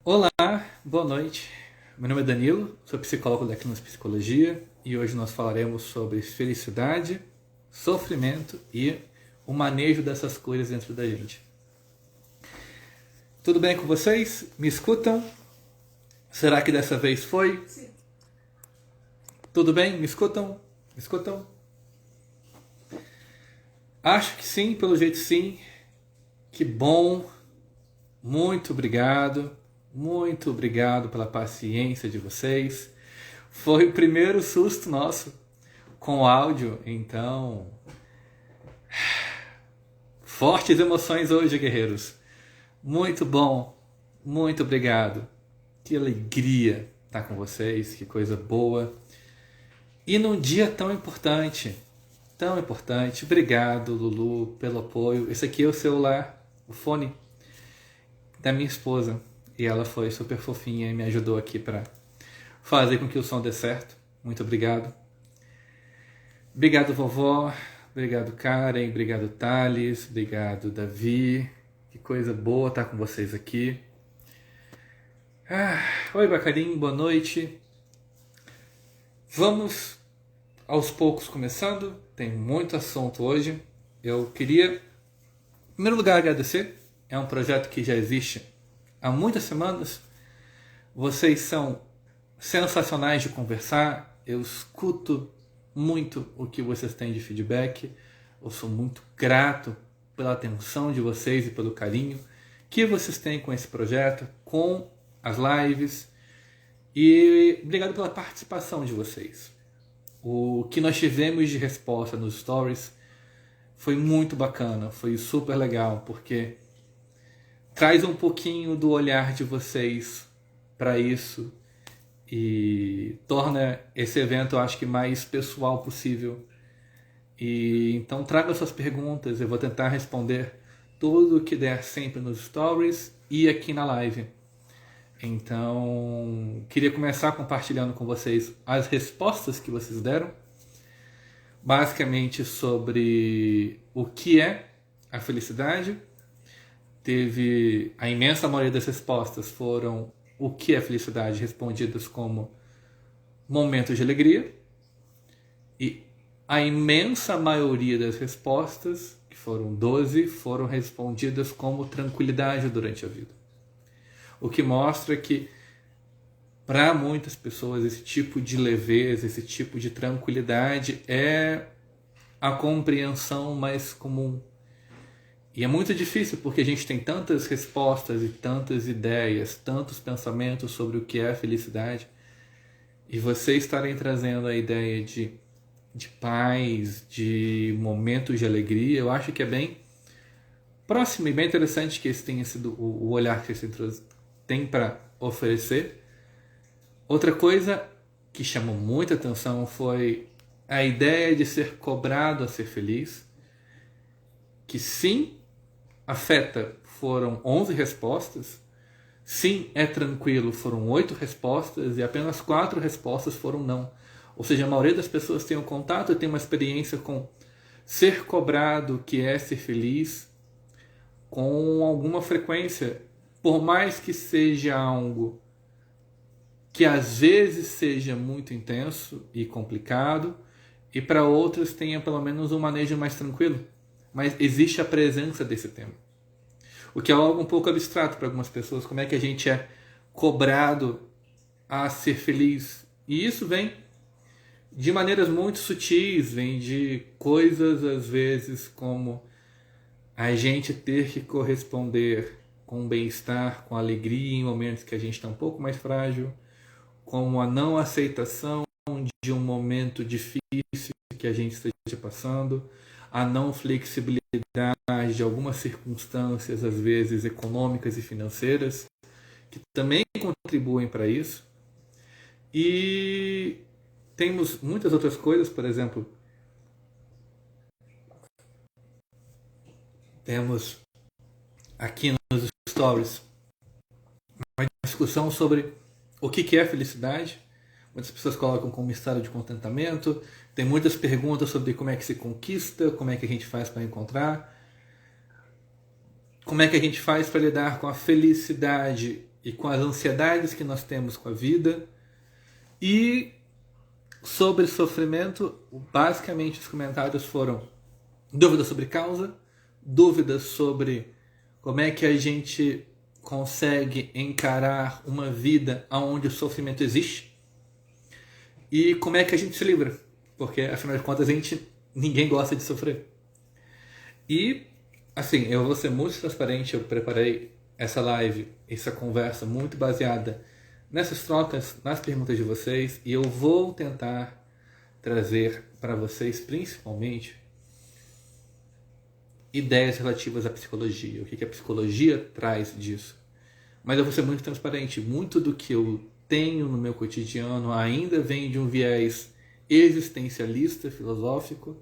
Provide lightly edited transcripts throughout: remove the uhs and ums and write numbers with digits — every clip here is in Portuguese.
Olá, boa noite. Meu nome é Danilo, sou psicólogo da Clinos Psicologia e hoje nós falaremos sobre felicidade, sofrimento e o manejo dessas coisas dentro da gente. Tudo bem com vocês? Me escutam? Será que dessa vez foi? Sim. Tudo bem? Me escutam? Me escutam? Acho que sim, pelo jeito sim. Que bom. Muito obrigado. Muito obrigado pela paciência de vocês. Foi o primeiro susto nosso com áudio, então. Fortes emoções hoje, guerreiros. Muito bom. Muito obrigado. Que alegria estar com vocês, que coisa boa. E num dia tão importante. Tão importante. Obrigado, Lulu, pelo apoio. Esse aqui é o celular, o fone da minha esposa. E ela foi super fofinha e me ajudou aqui para fazer com que o som dê certo. Muito obrigado. Obrigado, vovó. Obrigado, Karen. Obrigado, Thales. Obrigado, Davi. Que coisa boa estar com vocês aqui. Oi, Bacarim. Boa noite. Vamos aos poucos começando. Tem muito assunto hoje. Eu queria, em primeiro lugar, agradecer. É um projeto que já existe há muitas semanas. Vocês são sensacionais de conversar. Eu escuto muito o que vocês têm de feedback. Eu sou muito grato pela atenção de vocês e pelo carinho que vocês têm com esse projeto, com as lives. E obrigado pela participação de vocês. O que nós tivemos de resposta nos stories foi muito bacana, foi super legal, porque traz um pouquinho do olhar de vocês para isso e torna esse evento, eu acho que, mais pessoal possível. E então traga suas perguntas, eu vou tentar responder tudo o que der sempre nos stories e aqui na live. Então, queria começar compartilhando com vocês as respostas que vocês deram, basicamente sobre o que é a felicidade. Teve a imensa maioria das respostas foram o que é felicidade, respondidas como momentos de alegria. E a imensa maioria das respostas, que foram 12, foram respondidas como tranquilidade durante a vida. O que mostra que, para muitas pessoas, esse tipo de leveza, esse tipo de tranquilidade é a compreensão mais comum. E é muito difícil porque a gente tem tantas respostas e tantas ideias, tantos pensamentos sobre o que é a felicidade. E vocês estarem trazendo a ideia de paz, de momentos de alegria, eu acho que é bem próximo e bem interessante que esse tenha sido o olhar que esse tem para oferecer. Outra coisa que chamou muita atenção foi a ideia de ser cobrado a ser feliz, que sim, afeta, foram 11 respostas. Sim, é tranquilo, foram 8 respostas e apenas 4 respostas foram não. Ou seja, a maioria das pessoas tem um contato e tem uma experiência com ser cobrado, que é ser feliz, com alguma frequência. Por mais que seja algo que às vezes seja muito intenso e complicado, e para outras tenha pelo menos um manejo mais tranquilo. Mas existe a presença desse tema. O que é algo um pouco abstrato para algumas pessoas, como é que a gente é cobrado a ser feliz. E isso vem de maneiras muito sutis, vem de coisas às vezes como a gente ter que corresponder com bem-estar, com alegria em momentos que a gente está um pouco mais frágil, como a não aceitação de um momento difícil que a gente esteja passando, a não flexibilidade de algumas circunstâncias, às vezes econômicas e financeiras, que também contribuem para isso. E temos muitas outras coisas, por exemplo, temos aqui nos stories uma discussão sobre o que é felicidade. Muitas pessoas colocam como estado de contentamento. Tem muitas perguntas sobre como é que se conquista, como é que a gente faz para encontrar, como é que a gente faz para lidar com a felicidade e com as ansiedades que nós temos com a vida. E sobre sofrimento, basicamente os comentários foram dúvidas sobre causa, dúvidas sobre como é que a gente consegue encarar uma vida onde o sofrimento existe e como é que a gente se livra, porque afinal de contas ninguém gosta de sofrer. E assim, eu vou ser muito transparente, eu preparei essa live, essa conversa muito baseada nessas trocas, nas perguntas de vocês, e eu vou tentar trazer para vocês principalmente ideias relativas à psicologia, o que a psicologia traz disso. Mas eu vou ser muito transparente, muito do que eu tenho no meu cotidiano ainda vem de um viés existencialista, filosófico,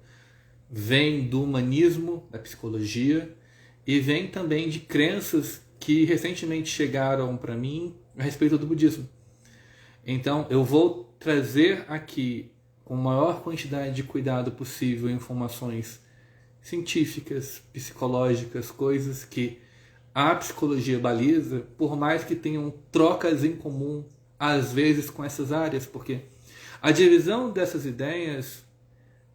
vem do humanismo, da psicologia, e vem também de crenças que recentemente chegaram para mim a respeito do budismo. Então eu vou trazer aqui, com a maior quantidade de cuidado possível, informações científicas, psicológicas, coisas que a psicologia baliza, por mais que tenham trocas em comum, às vezes, com essas áreas, porque a divisão dessas ideias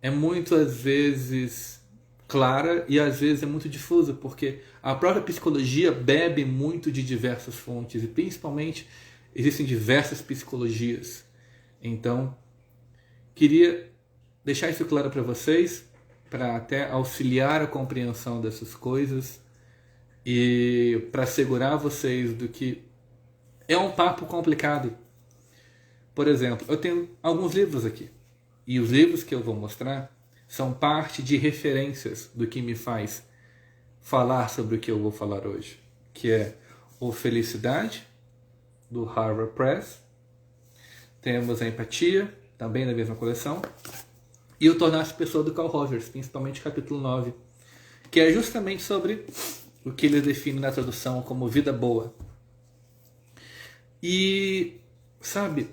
é muito, às vezes, clara e às vezes é muito difusa, porque a própria psicologia bebe muito de diversas fontes e, principalmente, existem diversas psicologias. Então, queria deixar isso claro para vocês, para até auxiliar a compreensão dessas coisas e para assegurar vocês do que é um papo complicado. Por exemplo, eu tenho alguns livros aqui, e os livros que eu vou mostrar são parte de referências do que me faz falar sobre o que eu vou falar hoje, que é o Felicidade, do Harvard Press, temos a Empatia, também da mesma coleção, e o Tornar-se Pessoa, do Carl Rogers, principalmente o capítulo 9, que é justamente sobre o que ele define na tradução como vida boa. E, sabe,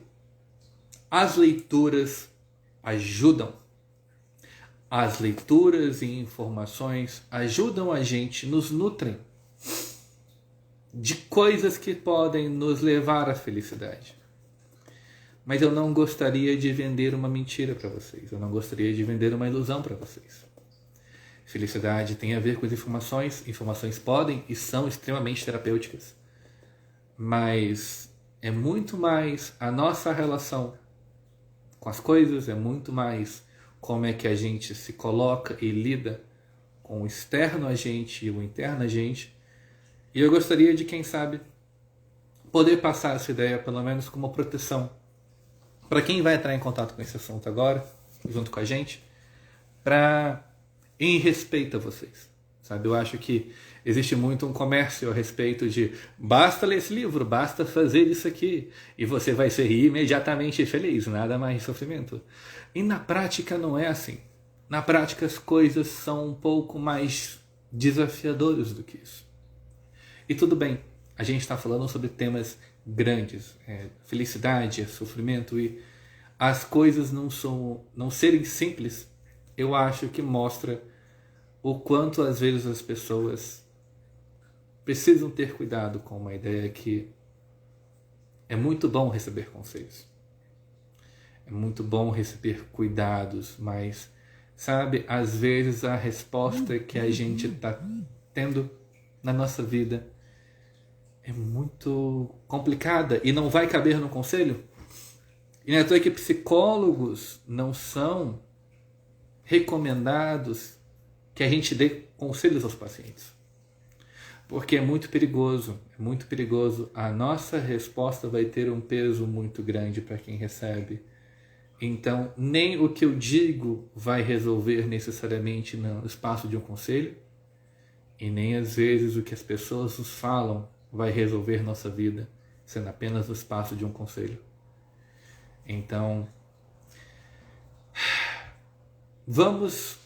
as leituras ajudam. As leituras e informações ajudam a gente, nos nutrem de coisas que podem nos levar à felicidade. Mas eu não gostaria de vender uma mentira para vocês. Eu não gostaria de vender uma ilusão para vocês. Felicidade tem a ver com as informações. Informações podem e são extremamente terapêuticas. Mas é muito mais a nossa relação com as coisas, é muito mais como é que a gente se coloca e lida com o externo a gente e o interno a gente. E eu gostaria de, quem sabe, poder passar essa ideia, pelo menos como proteção, para quem vai entrar em contato com esse assunto agora, junto com a gente, em respeito a vocês. Sabe? Eu acho que existe muito um comércio a respeito de basta ler esse livro, basta fazer isso aqui, e você vai ser imediatamente feliz, nada mais sofrimento. E na prática não é assim. Na prática as coisas são um pouco mais desafiadoras do que isso. E tudo bem, a gente está falando sobre temas grandes, felicidade, sofrimento, e as coisas não serem simples, eu acho que mostra o quanto às vezes as pessoas precisam ter cuidado com uma ideia que é muito bom receber conselhos, é muito bom receber cuidados, mas sabe, às vezes a resposta que a gente está tendo na nossa vida é muito complicada e não vai caber no conselho. E não é à toa que psicólogos não são recomendados que a gente dê conselhos aos pacientes. Porque é muito perigoso, é muito perigoso. A nossa resposta vai ter um peso muito grande para quem recebe. Então, nem o que eu digo vai resolver necessariamente no espaço de um conselho, e nem às vezes o que as pessoas nos falam vai resolver nossa vida, sendo apenas no espaço de um conselho. Então, vamos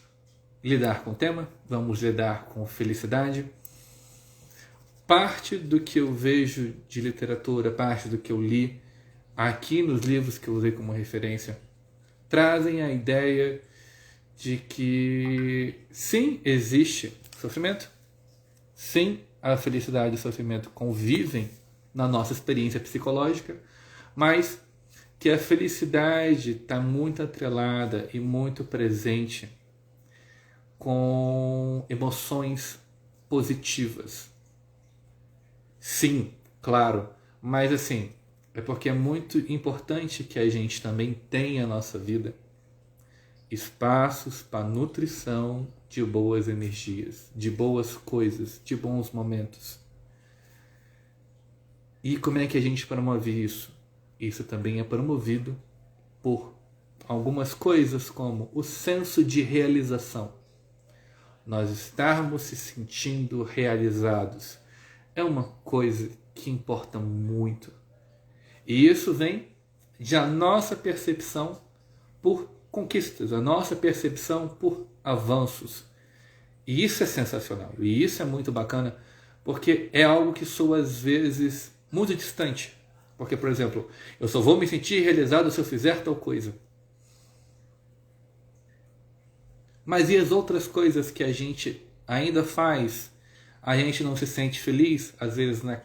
lidar com o tema, vamos lidar com felicidade. Parte do que eu vejo de literatura, parte do que eu li aqui nos livros que eu usei como referência, trazem a ideia de que sim, existe sofrimento, sim, a felicidade e o sofrimento convivem na nossa experiência psicológica, mas que a felicidade está muito atrelada e muito presente com emoções positivas. Sim, claro, mas assim, é porque é muito importante que a gente também tenha na nossa vida espaços para nutrição de boas energias, de boas coisas, de bons momentos. E como é que a gente promove isso? Isso também é promovido por algumas coisas como o senso de realização. Nós estarmos se sentindo realizados é uma coisa que importa muito. E isso vem da nossa percepção por conquistas, a nossa percepção por avanços. E isso é sensacional. E isso é muito bacana, porque é algo que soa às vezes muito distante. Porque, por exemplo, eu só vou me sentir realizado se eu fizer tal coisa. Mas e as outras coisas que a gente ainda faz? A gente não se sente feliz, às vezes, na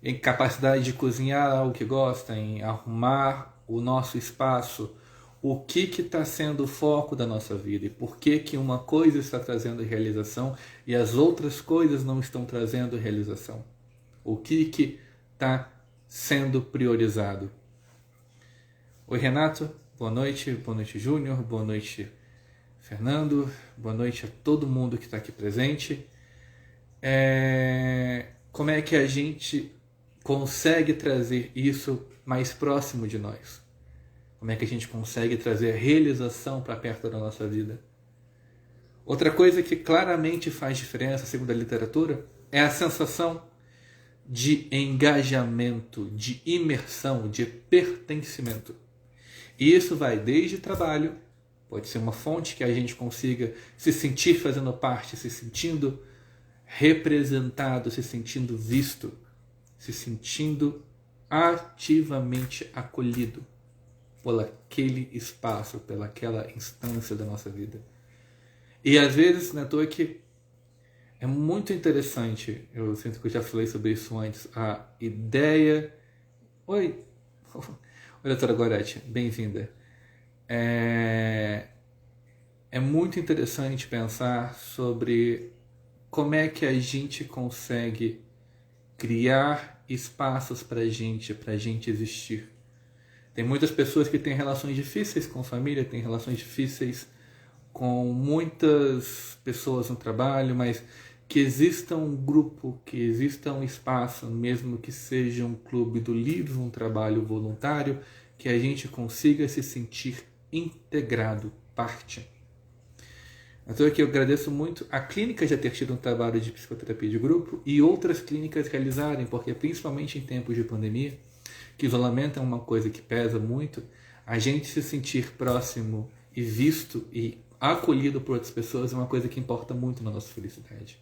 incapacidade de cozinhar algo que gosta, em arrumar o nosso espaço. O que está sendo o foco da nossa vida e por que uma coisa está trazendo realização e as outras coisas não estão trazendo realização? O que está sendo priorizado? Oi, Renato, boa noite Júnior, boa noite Fernando, boa noite a todo mundo que está aqui presente. Como é que a gente consegue trazer isso mais próximo de nós? Como é que a gente consegue trazer realização para perto da nossa vida? Outra coisa que claramente faz diferença, segundo a literatura, é a sensação de engajamento, de imersão, de pertencimento. E isso vai desde trabalho, pode ser uma fonte que a gente consiga se sentir fazendo parte, se sentindo representado, se sentindo visto, se sentindo ativamente acolhido por aquele espaço, pelaquela instância da nossa vida. E às vezes, não é à toa que é muito interessante, eu sinto que eu já falei sobre isso antes, a ideia... Oi, doutora Gorete, bem-vinda. É muito interessante pensar sobre como é que a gente consegue criar espaços para a gente existir. Tem muitas pessoas que têm relações difíceis com família, têm relações difíceis com muitas pessoas no trabalho, mas que exista um grupo, que exista um espaço, mesmo que seja um clube do livro, um trabalho voluntário, que a gente consiga se sentir integrado, parte. Então aqui eu agradeço muito a clínica já ter tido um trabalho de psicoterapia de grupo e outras clínicas realizarem, porque principalmente em tempos de pandemia, que isolamento é uma coisa que pesa muito, a gente se sentir próximo e visto e acolhido por outras pessoas é uma coisa que importa muito na nossa felicidade.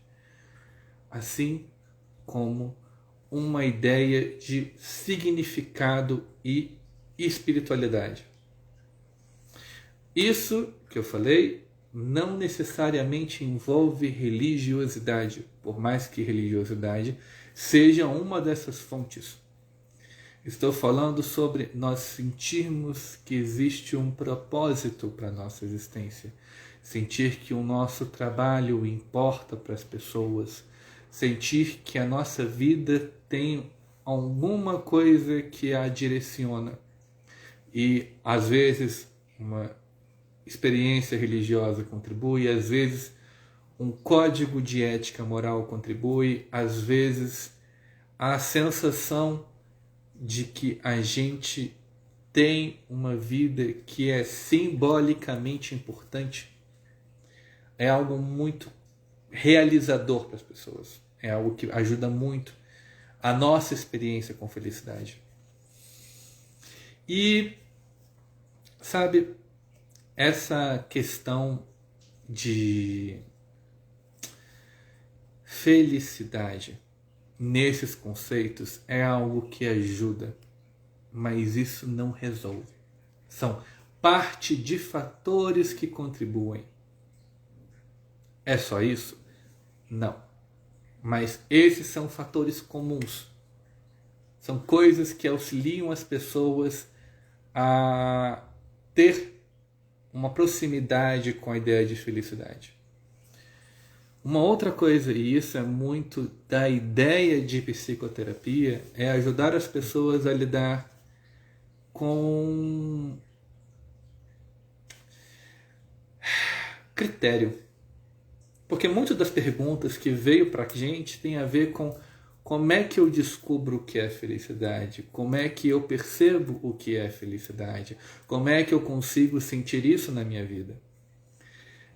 Assim como uma ideia de significado e espiritualidade. Isso que eu falei não necessariamente envolve religiosidade, por mais que religiosidade seja uma dessas fontes. Estou falando sobre nós sentirmos que existe um propósito para a nossa existência. Sentir que o nosso trabalho importa para as pessoas. Sentir que a nossa vida tem alguma coisa que a direciona. E, às vezes, uma experiência religiosa contribui, às vezes, um código de ética moral contribui, às vezes, a sensação de que a gente tem uma vida que é simbolicamente importante é algo muito realizador para as pessoas. É algo que ajuda muito a nossa experiência com felicidade. E, sabe, essa questão de felicidade nesses conceitos é algo que ajuda, mas isso não resolve. São parte de fatores que contribuem. É só isso? Não. Mas esses são fatores comuns. São coisas que auxiliam as pessoas a ter uma proximidade com a ideia de felicidade. Uma outra coisa, e isso é muito da ideia de psicoterapia, é ajudar as pessoas a lidar com critério. Porque muitas das perguntas que veio para a gente tem a ver com como é que eu descubro o que é felicidade, como é que eu percebo o que é felicidade, como é que eu consigo sentir isso na minha vida.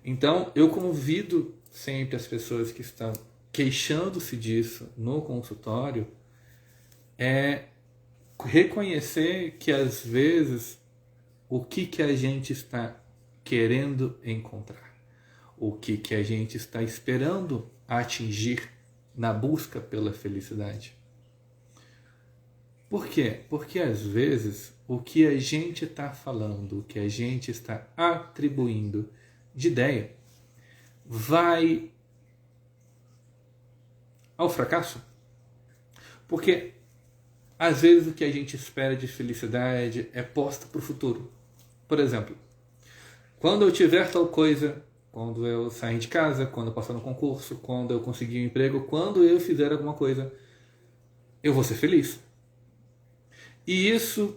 Então, eu convido sempre as pessoas que estão queixando-se disso no consultório é reconhecer que às vezes o que a gente está querendo encontrar, o que a gente está esperando atingir na busca pela felicidade. Por quê? Porque às vezes o que a gente está falando, o que a gente está atribuindo de ideia, vai ao fracasso. Porque às vezes o que a gente espera de felicidade é posto para o futuro. Por exemplo, quando eu tiver tal coisa, quando eu sair de casa, quando eu passar no concurso, quando eu conseguir um emprego, quando eu fizer alguma coisa, eu vou ser feliz. E isso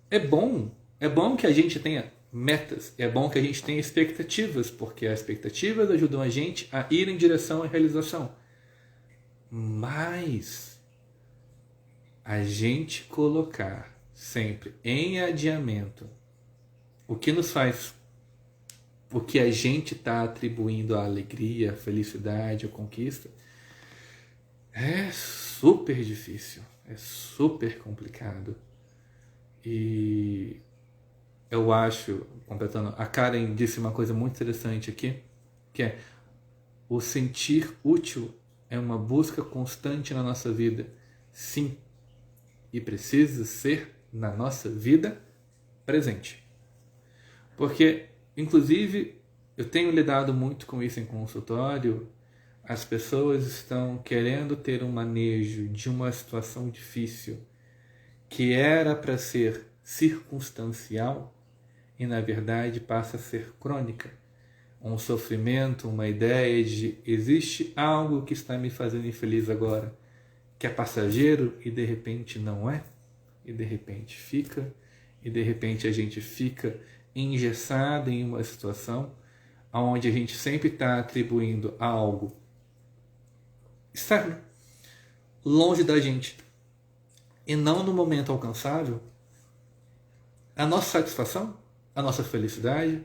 é bom. É bom que a gente tenha metas, é bom que a gente tenha expectativas, porque as expectativas ajudam a gente a ir em direção à realização. Mas a gente colocar sempre em adiamento o que nos faz, o que a gente está atribuindo à alegria, à felicidade, à conquista, é super difícil, é super complicado. E eu acho, completando, a Karen disse uma coisa muito interessante aqui, que é o sentir útil é uma busca constante na nossa vida. Sim, e precisa ser na nossa vida presente. Porque, inclusive, eu tenho lidado muito com isso em consultório, as pessoas estão querendo ter um manejo de uma situação difícil que era para ser circunstancial e, na verdade, passa a ser crônica. Um sofrimento, uma ideia de existe algo que está me fazendo infeliz agora, que é passageiro e de repente não é, e de repente fica, e de repente a gente fica engessado em uma situação onde a gente sempre está atribuindo a algo externo, longe da gente, e não no momento alcançável, a nossa satisfação, a nossa felicidade.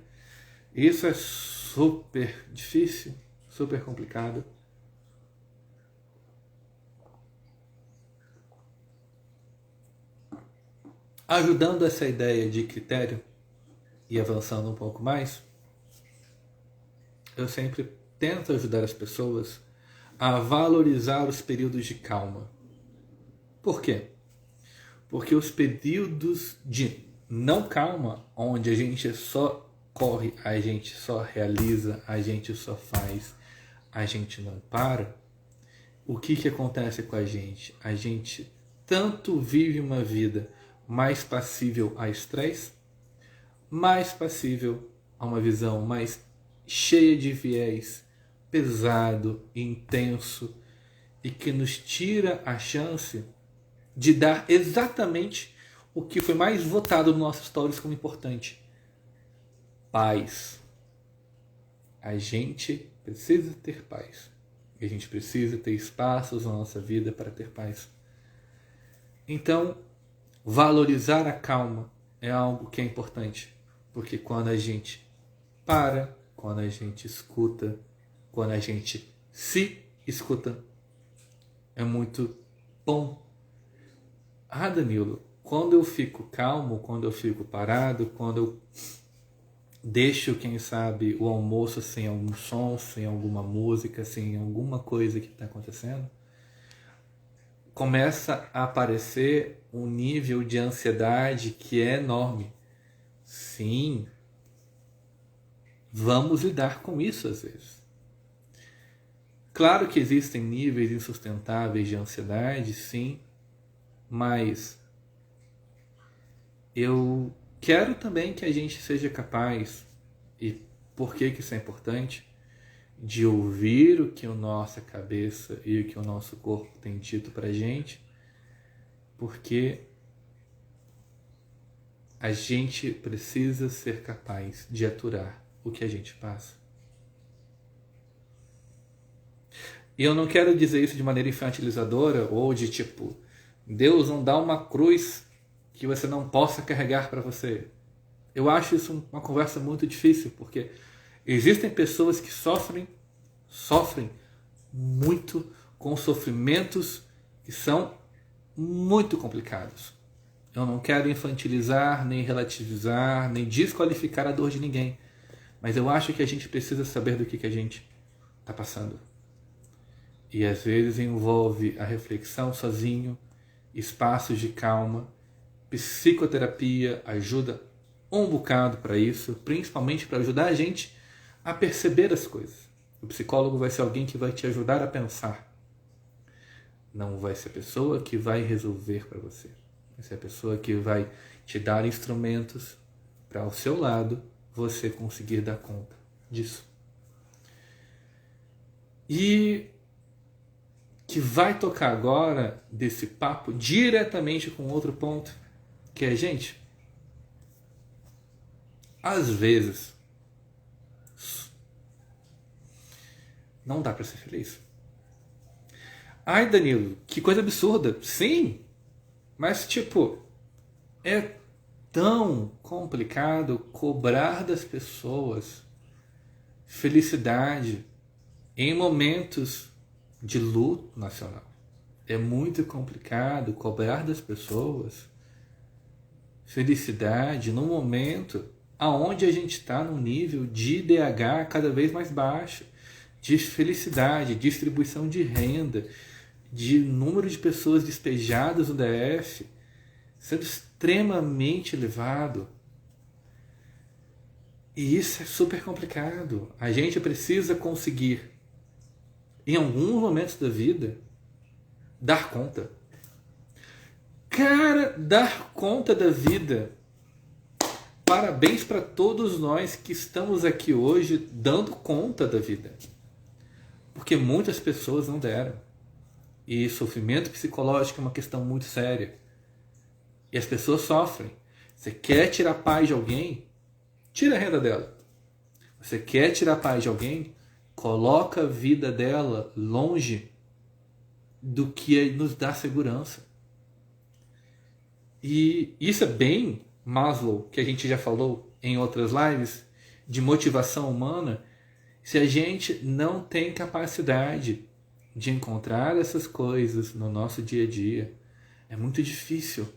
Isso é super difícil, super complicado. Ajudando essa ideia de critério e avançando um pouco mais, eu sempre tento ajudar as pessoas a valorizar os períodos de calma. Por quê? Porque os períodos de não calma, onde a gente só corre, a gente só realiza, a gente só faz, a gente não para, o que acontece com a gente? A gente tanto vive uma vida mais passível a estresse, mais passível a uma visão mais cheia de viés, pesado, intenso, e que nos tira a chance de dar exatamente o que foi mais votado nos nossos stories como importante: paz. A gente precisa ter paz. E a gente precisa ter espaços na nossa vida para ter paz. Então, valorizar a calma é algo que é importante. Porque quando a gente para, quando a gente escuta, quando a gente se escuta, é muito bom. Ah, Danilo, quando eu fico calmo, quando eu fico parado, quando eu deixo, quem sabe, o almoço sem algum som, sem alguma música, sem alguma coisa que está acontecendo, começa a aparecer um nível de ansiedade que é enorme. Sim, vamos lidar com isso às vezes. Claro que existem níveis insustentáveis de ansiedade, sim, mas eu quero também que a gente seja capaz, e por que isso é importante, de ouvir o que a nossa cabeça e o que o nosso corpo tem dito pra gente, porque a gente precisa ser capaz de aturar o que a gente passa. E eu não quero dizer isso de maneira infantilizadora ou de tipo, Deus não dá uma cruz que você não possa carregar para você. Eu acho isso uma conversa muito difícil, porque existem pessoas que sofrem muito com sofrimentos que são muito complicados. Eu não quero infantilizar, nem relativizar, nem desqualificar a dor de ninguém, mas eu acho que a gente precisa saber do que a gente está passando. E às vezes envolve a reflexão sozinho, espaços de calma, psicoterapia ajuda um bocado para isso, principalmente para ajudar a gente a perceber as coisas. O psicólogo vai ser alguém que vai te ajudar a pensar. Não vai ser a pessoa que vai resolver para você. Vai ser a pessoa que vai te dar instrumentos para ao seu lado você conseguir dar conta disso. E que vai tocar agora desse papo diretamente com outro ponto, que é, gente, às vezes não dá para ser feliz. Ai, Danilo, que coisa absurda. Sim, mas tipo, é tão complicado cobrar das pessoas felicidade em momentos de luto nacional. É muito complicado cobrar das pessoas felicidade no momento aonde a gente está num nível de IDH cada vez mais baixo, de felicidade, distribuição de renda, de número de pessoas despejadas no DF sendo extremamente elevado. E isso é super complicado. A gente precisa conseguir, em alguns momentos da vida, dar conta. Cara, dar conta da vida. Parabéns para todos nós que estamos aqui hoje dando conta da vida. Porque muitas pessoas não deram. E sofrimento psicológico é uma questão muito séria. E as pessoas sofrem. Você quer tirar a paz de alguém? Tira a renda dela. Você quer tirar a paz de alguém? Coloca a vida dela longe do que nos dá segurança. E isso é bem Maslow, que a gente já falou em outras lives, de motivação humana. Se a gente não tem capacidade de encontrar essas coisas no nosso dia a dia, é muito difícil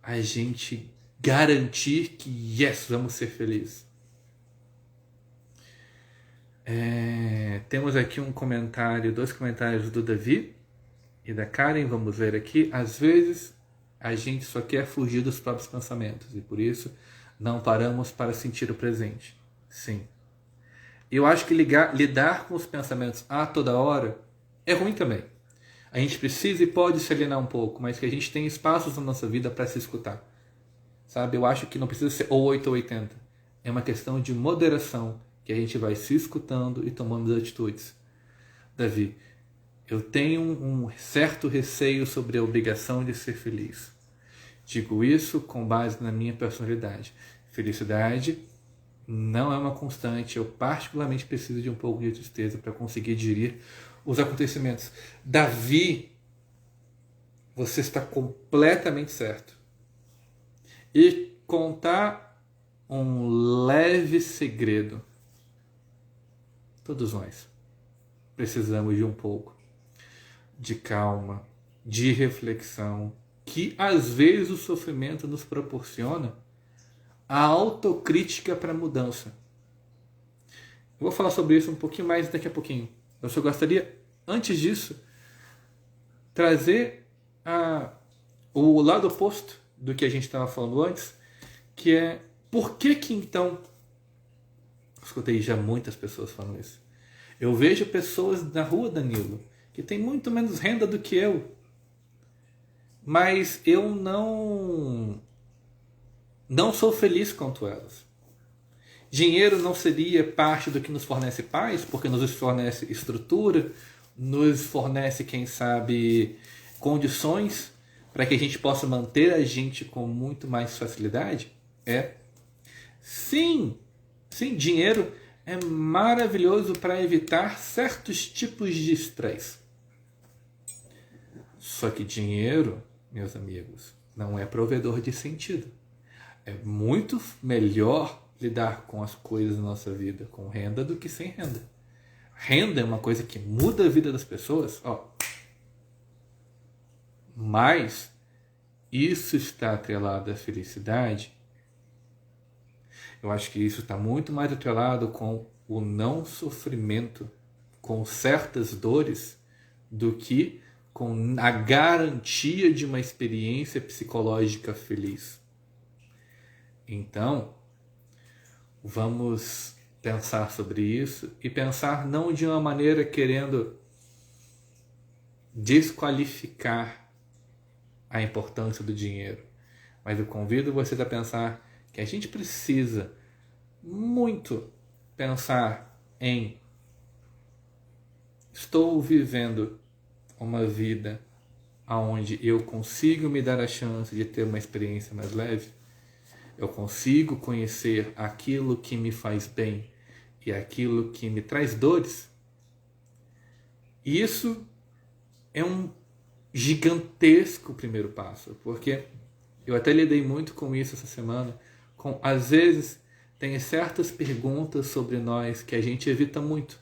a gente garantir que, yes, vamos ser felizes. Temos aqui dois comentários do Davi e da Karen, vamos ver aqui. Às vezes a gente só quer fugir dos próprios pensamentos e por isso não paramos para sentir o presente. Sim. Eu acho que lidar com os pensamentos a toda hora é ruim também. A gente precisa e pode se alienar um pouco, mas que a gente tem espaços na nossa vida para se escutar. Sabe? Eu acho que não precisa ser ou 8 ou 80. É uma questão de moderação, que a gente vai se escutando e tomando as atitudes. Davi, eu tenho um certo receio sobre a obrigação de ser feliz. Digo isso com base na minha personalidade. Felicidade não é uma constante. Eu particularmente preciso de um pouco de tristeza para conseguir digerir os acontecimentos. Davi, você está completamente certo. E contar um leve segredo. Todos nós precisamos de um pouco de calma, de reflexão, que às vezes o sofrimento nos proporciona a autocrítica para a mudança. Eu vou falar sobre isso um pouquinho mais daqui a pouquinho. Eu só gostaria, antes disso, trazer o lado oposto do que a gente estava falando antes, que é por que então... Escutei já muitas pessoas falando isso. Eu vejo pessoas na rua, Danilo, que tem muito menos renda do que eu. mas eu não sou feliz quanto elas. Dinheiro não seria parte do que nos fornece paz, porque nos fornece estrutura, nos fornece, quem sabe, condições para que a gente possa manter a gente com muito mais facilidade? É. Sim, sim, dinheiro é maravilhoso para evitar certos tipos de estresse. Só que dinheiro, meus amigos, não é provedor de sentido. É muito melhor lidar com as coisas da nossa vida com renda do que sem renda. Renda é uma coisa que muda a vida das pessoas, ó. Mas isso está atrelado à felicidade. Eu acho que isso está muito mais atrelado com o não sofrimento, com certas dores, do que com a garantia de uma experiência psicológica feliz. Então, vamos pensar sobre isso e pensar não de uma maneira querendo desqualificar a importância do dinheiro, mas eu convido vocês a pensar que a gente precisa muito pensar em: estou vivendo uma vida onde eu consigo me dar a chance de ter uma experiência mais leve? Eu consigo conhecer aquilo que me faz bem e aquilo que me traz dores? Isso é um gigantesco primeiro passo, porque eu até lidei muito com isso essa semana, às vezes tem certas perguntas sobre nós que a gente evita muito,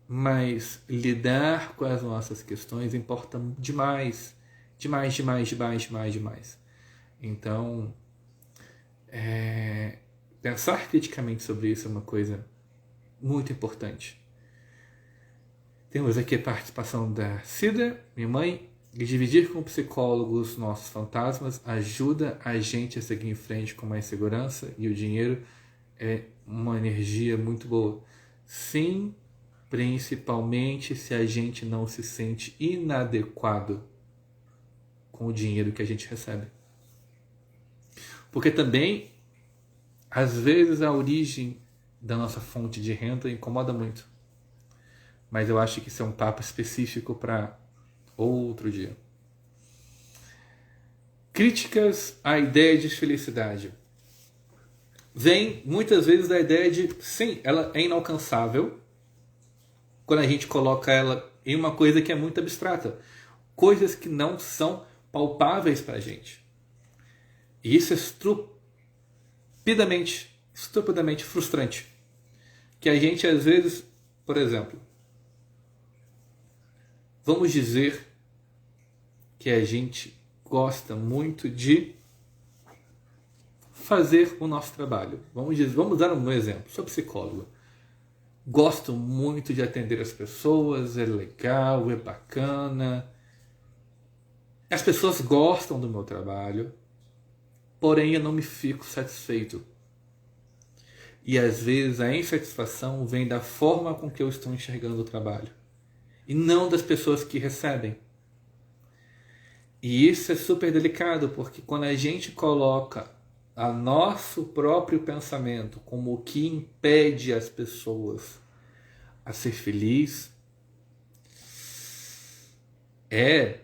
mas lidar com as nossas questões importa demais, demais, demais, demais, demais, demais. Então, pensar criticamente sobre isso é uma coisa muito importante. Temos aqui a participação da Cida, minha mãe. E dividir com psicólogos nossos fantasmas ajuda a gente a seguir em frente com mais segurança, e o dinheiro é uma energia muito boa. Sim, principalmente se a gente não se sente inadequado com o dinheiro que a gente recebe. Porque também, às vezes, a origem da nossa fonte de renda incomoda muito. Mas eu acho que isso é um papo específico para outro dia. Críticas à ideia de felicidade. Vem muitas vezes da ideia de, sim, ela é inalcançável quando a gente coloca ela em uma coisa que é muito abstrata. Coisas que não são palpáveis para a gente. E isso é estupidamente frustrante. Que a gente, às vezes, por exemplo, vamos dizer que a gente gosta muito de fazer o nosso trabalho. Vamos dar um exemplo. Sou psicólogo. Gosto muito de atender as pessoas, é legal, é bacana. As pessoas gostam do meu trabalho, porém eu não me fico satisfeito. E às vezes a insatisfação vem da forma com que eu estou enxergando o trabalho, e não das pessoas que recebem. E isso é super delicado, porque quando a gente coloca a nosso próprio pensamento como o que impede as pessoas a ser feliz, é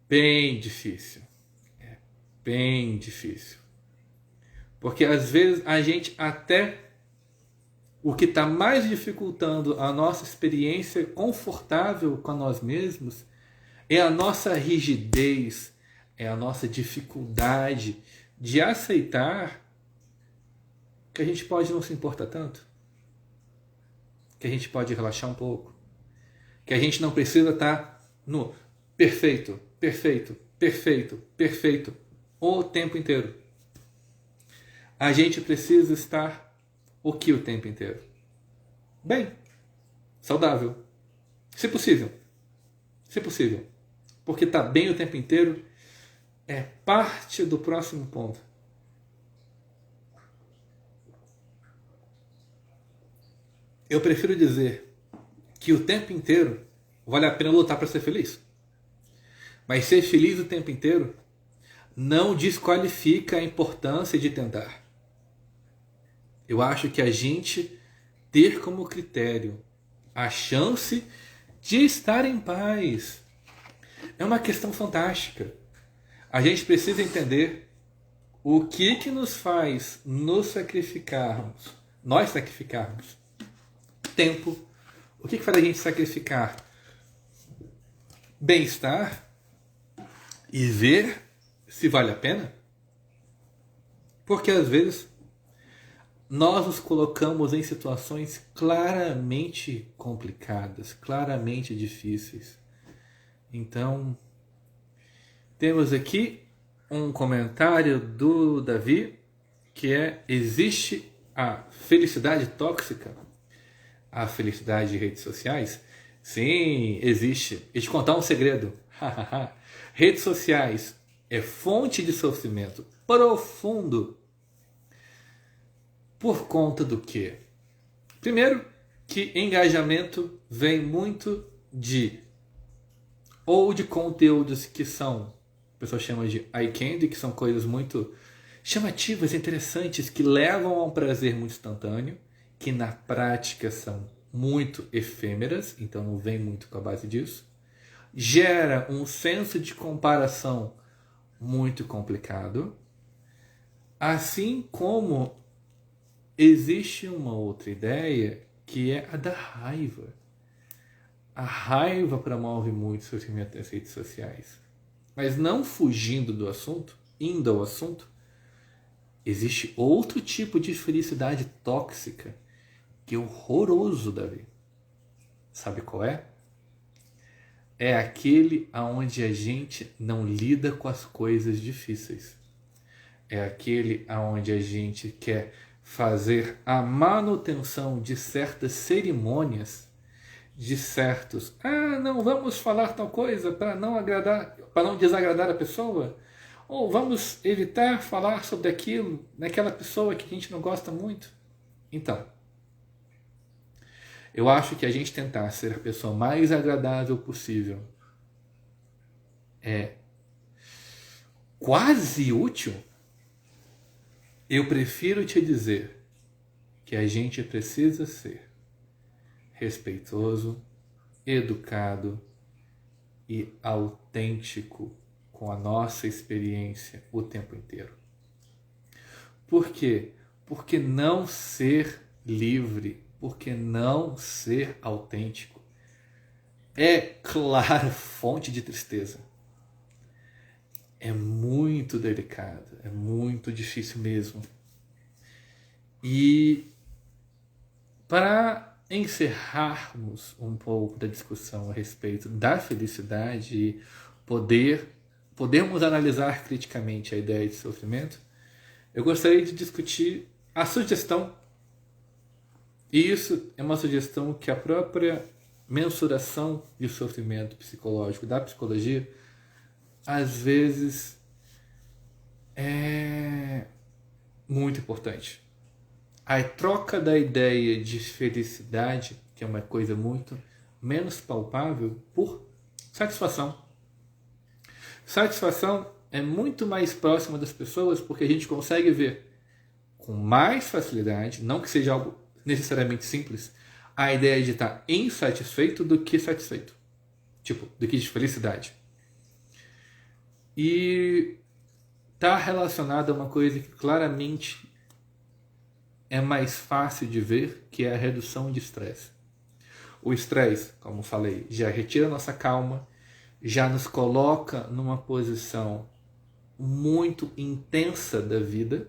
bem difícil. É bem difícil. Porque às vezes a gente até... O que está mais dificultando a nossa experiência confortável com nós mesmos é a nossa rigidez, é a nossa dificuldade de aceitar que a gente pode não se importar tanto, que a gente pode relaxar um pouco, que a gente não precisa estar no perfeito, perfeito, perfeito, perfeito o tempo inteiro. A gente precisa estar o que o tempo inteiro? Bem, saudável, se possível. Se possível. Porque estar bem o tempo inteiro é parte do próximo ponto. Eu prefiro dizer que o tempo inteiro vale a pena lutar para ser feliz. Mas ser feliz o tempo inteiro não desqualifica a importância de tentar. Eu acho que a gente ter como critério a chance de estar em paz é uma questão fantástica. A gente precisa entender o que nos faz nós sacrificarmos tempo, o que faz a gente sacrificar bem-estar e ver se vale a pena. Porque às vezes nós nos colocamos em situações claramente complicadas, claramente difíceis. Então, temos aqui um comentário do Davi, que existe a felicidade tóxica, a felicidade de redes sociais? Sim, existe. E te contar um segredo. Redes sociais é fonte de sofrimento profundo. Por conta do quê? Primeiro, que engajamento vem muito de conteúdos que são, a pessoa chama de eye candy, que são coisas muito chamativas, interessantes, que levam a um prazer muito instantâneo, que na prática são muito efêmeras, então não vem muito com a base disso. Gera um senso de comparação muito complicado, assim como existe uma outra ideia que é a da raiva. A raiva promove muito sofrimento nas redes sociais. Mas não fugindo do assunto, indo ao assunto, existe outro tipo de felicidade tóxica que é horroroso, Davi. Sabe qual é? É aquele aonde a gente não lida com as coisas difíceis. É aquele aonde a gente quer fazer a manutenção de certas cerimônias, de certos, não vamos falar tal coisa para não agradar, para não desagradar a pessoa, ou vamos evitar falar sobre aquilo naquela pessoa que a gente não gosta muito. Então, eu acho que a gente tentar ser a pessoa mais agradável possível é quase útil. Eu prefiro te dizer que a gente precisa ser respeitoso, educado e autêntico com a nossa experiência o tempo inteiro. Por quê? Porque não ser livre, porque não ser autêntico é, claro, fonte de tristeza. É muito delicado, é muito difícil mesmo. E para encerrarmos um pouco da discussão a respeito da felicidade e podermos analisar criticamente a ideia de sofrimento, eu gostaria de discutir a sugestão. E isso é uma sugestão que a própria mensuração de sofrimento psicológico da psicologia às vezes é muito importante. A troca da ideia de felicidade, que é uma coisa muito menos palpável, por satisfação. Satisfação é muito mais próxima das pessoas porque a gente consegue ver com mais facilidade, não que seja algo necessariamente simples, a ideia de estar insatisfeito do que satisfeito. Do que de felicidade. E está relacionado a uma coisa que claramente é mais fácil de ver, que é a redução de estresse. O estresse, como falei, já retira a nossa calma, já nos coloca numa posição muito intensa da vida.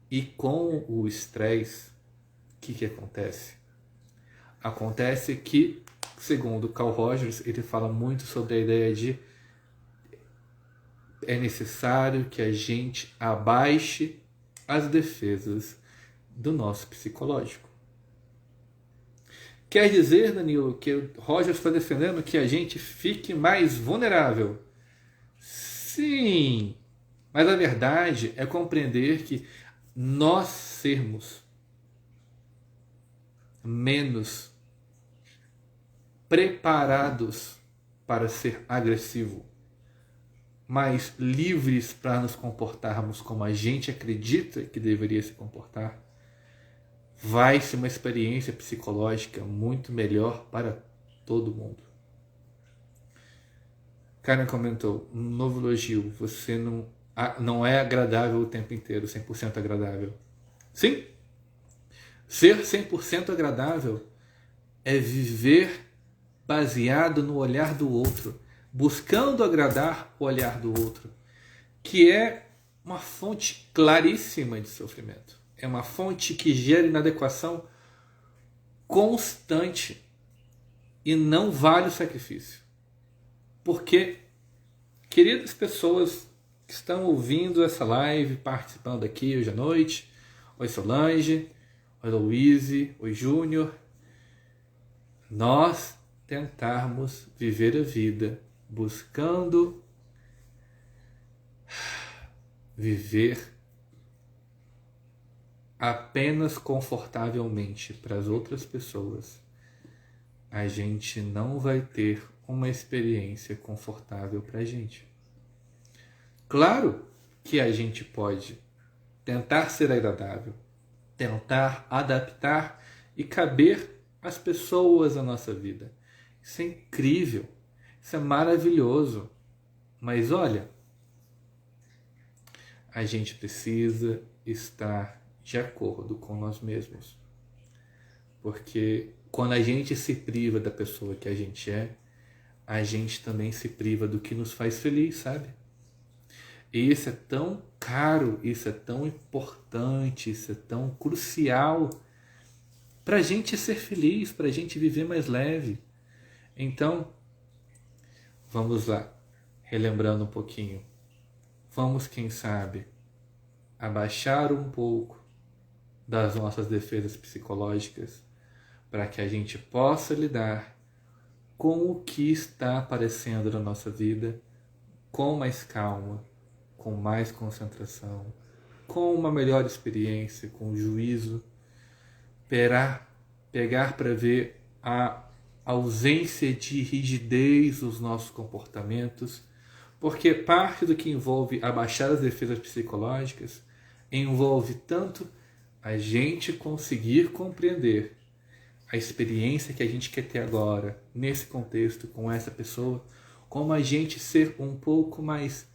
E com o estresse, o que acontece? Acontece que, segundo Carl Rogers, ele fala muito sobre a ideia de é necessário que a gente abaixe as defesas do nosso psicológico. Quer dizer, Danilo, que o Rogers está defendendo que a gente fique mais vulnerável? Sim, mas a verdade é compreender que nós sermos menos preparados para ser agressivo, mas livres para nos comportarmos como a gente acredita que deveria se comportar, vai ser uma experiência psicológica muito melhor para todo mundo. Karen comentou, um novo elogio, você não é agradável o tempo inteiro, 100% agradável. Sim, ser 100% agradável é viver baseado no olhar do outro, buscando agradar o olhar do outro, que é uma fonte claríssima de sofrimento. É uma fonte que gera inadequação constante e não vale o sacrifício. Porque, queridas pessoas que estão ouvindo essa live, participando aqui hoje à noite, oi Solange, oi Louise, oi Júnior, nós tentarmos viver a vida buscando viver apenas confortavelmente para as outras pessoas, a gente não vai ter uma experiência confortável para a gente. Claro que a gente pode tentar ser agradável, tentar adaptar e caber as pessoas na nossa vida. Isso é incrível, isso é maravilhoso. Mas olha, a gente precisa estar de acordo com nós mesmos. Porque quando a gente se priva da pessoa que a gente é, a gente também se priva do que nos faz feliz, sabe? E isso é tão caro, isso é tão importante, isso é tão crucial para a gente ser feliz, para a gente viver mais leve. Então, vamos lá, relembrando um pouquinho. Vamos, quem sabe, abaixar um pouco das nossas defesas psicológicas para que a gente possa lidar com o que está aparecendo na nossa vida com mais calma, com mais concentração, com uma melhor experiência, com juízo, pegar para ver a ausência de rigidez nos nossos comportamentos, porque parte do que envolve abaixar as defesas psicológicas envolve tanto a gente conseguir compreender a experiência que a gente quer ter agora, nesse contexto, com essa pessoa, como a gente ser um pouco mais